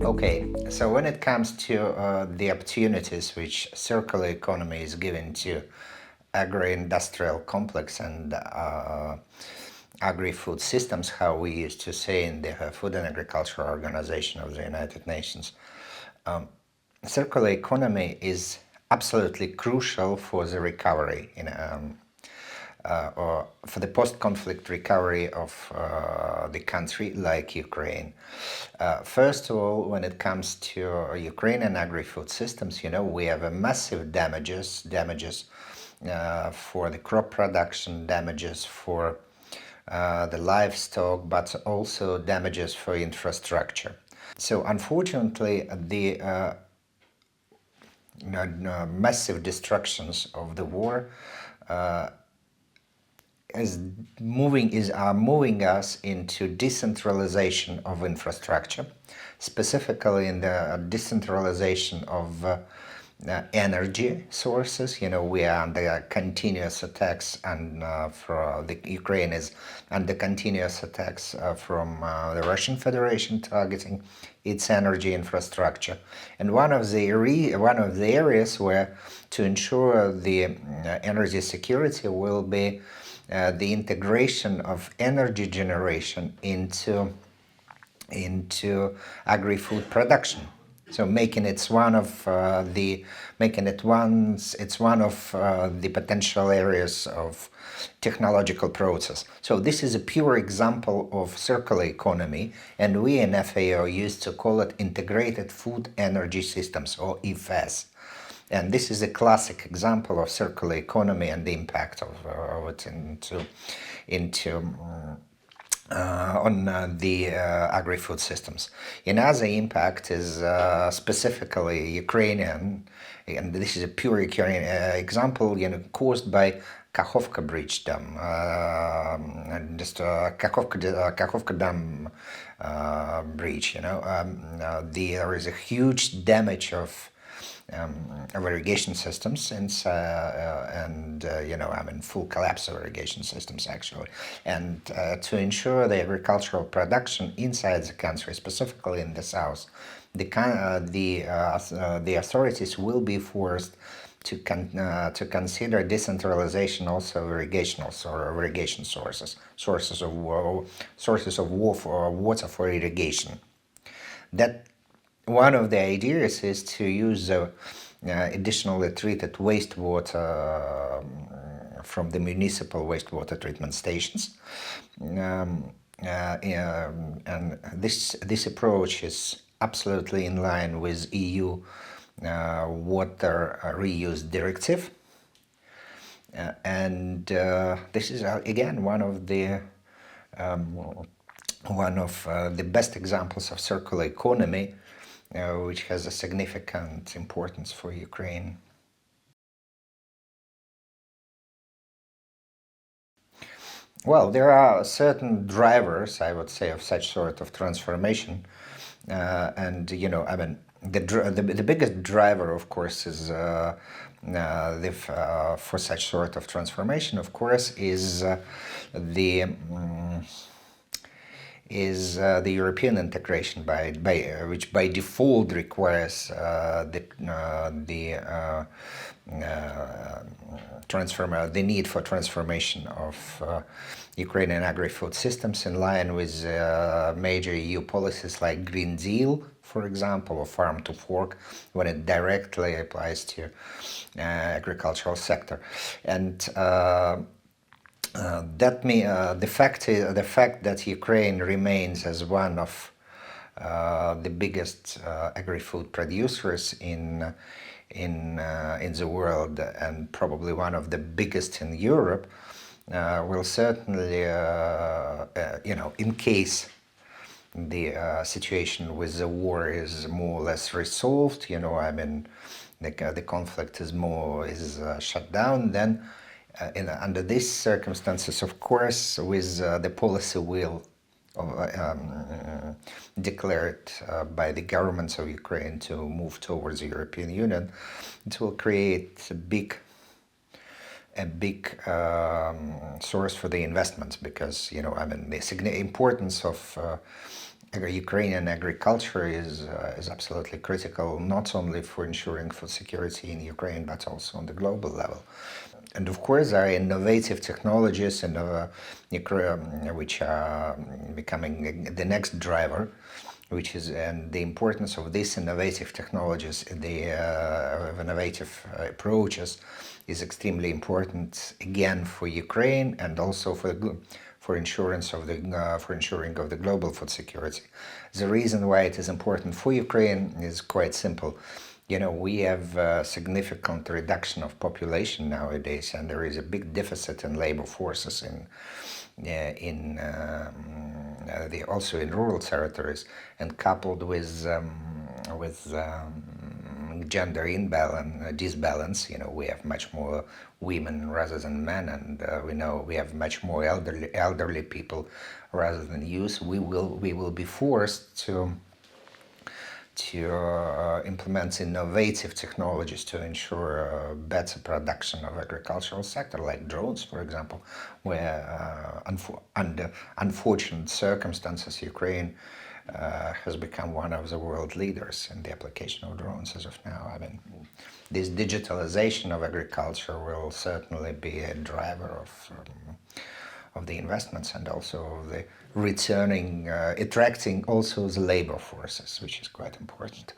Okay, so when it comes to the opportunities which circular economy is giving to agri-industrial complex and agri-food systems, how we used to say in the Food and Agriculture Organization of the United Nations, circular economy is absolutely crucial for the recovery or for the post-conflict recovery of the country like Ukraine. First of all, when it comes to Ukrainian agri-food systems, we have a massive damages for the crop production, damages for the livestock, but also damages for infrastructure. So unfortunately, the massive destructions of the war are moving us into decentralization of infrastructure, specifically in the decentralization of energy sources. We are under continuous attacks, and for the Ukraine is under continuous attacks from the Russian Federation targeting its energy infrastructure. And one of the areas where to ensure the energy security will be the integration of energy generation into agri-food production. So making it one of the potential areas of technological process. So this is a pure example of circular economy, and we in FAO used to call it integrated food energy systems, or IFES. And this is a classic example of circular economy and the impact of it on the agri-food systems. Another impact is specifically Ukrainian, and this is a pure Ukrainian example, caused by Kakhovka Bridge Dam, Kakhovka Dam breach. There is a huge damage of irrigation systems and full collapse of irrigation systems actually, and to ensure the agricultural production inside the country, specifically in the south, the authorities will be forced to consider decentralization also of irrigation sources of water for irrigation. That one of the ideas is to use additionally treated wastewater from the municipal wastewater treatment stations, and this approach is absolutely in line with EU water reuse directive, and this is again one of the best examples of circular economy, which has a significant importance for Ukraine. Well, there are certain drivers, I would say, of such sort of transformation, and the biggest driver, of course, is for such sort of transformation, of course, is the European integration, which by default requires the need for transformation of Ukrainian agri-food systems in line with major EU policies like Green Deal, for example, or Farm to Fork, when it directly applies to agricultural sector. And the fact that Ukraine remains as one of the biggest agri-food producers in the world, and probably one of the biggest in Europe, will certainly, in case the situation with the war is more or less resolved, the conflict is shut down, then under these circumstances, of course, with the policy will declared by the governments of Ukraine to move towards the European Union, it will create a big source for the investments, because the importance of Ukrainian agriculture is absolutely critical, not only for ensuring food security in Ukraine, but also on the global level. And of course, there are innovative technologies and which are becoming the next driver, which is and the importance of these innovative technologies, of innovative approaches, is extremely important again for Ukraine and also for ensuring of the global food security. The reason why it is important for Ukraine is quite simple. We have a significant reduction of population nowadays, and there is a big deficit in labor forces also in rural territories, and coupled with gender disbalance. We have much more women rather than men, and we know we have much more elderly people rather than youth. We will be forced to implement innovative technologies to ensure better production of agricultural sector, like drones, for example, where under unfortunate circumstances, Ukraine has become one of the world leaders in the application of drones as of now. I mean, this digitalization of agriculture will certainly be a driver of the investments and also of the attracting also the labor forces, which is quite important.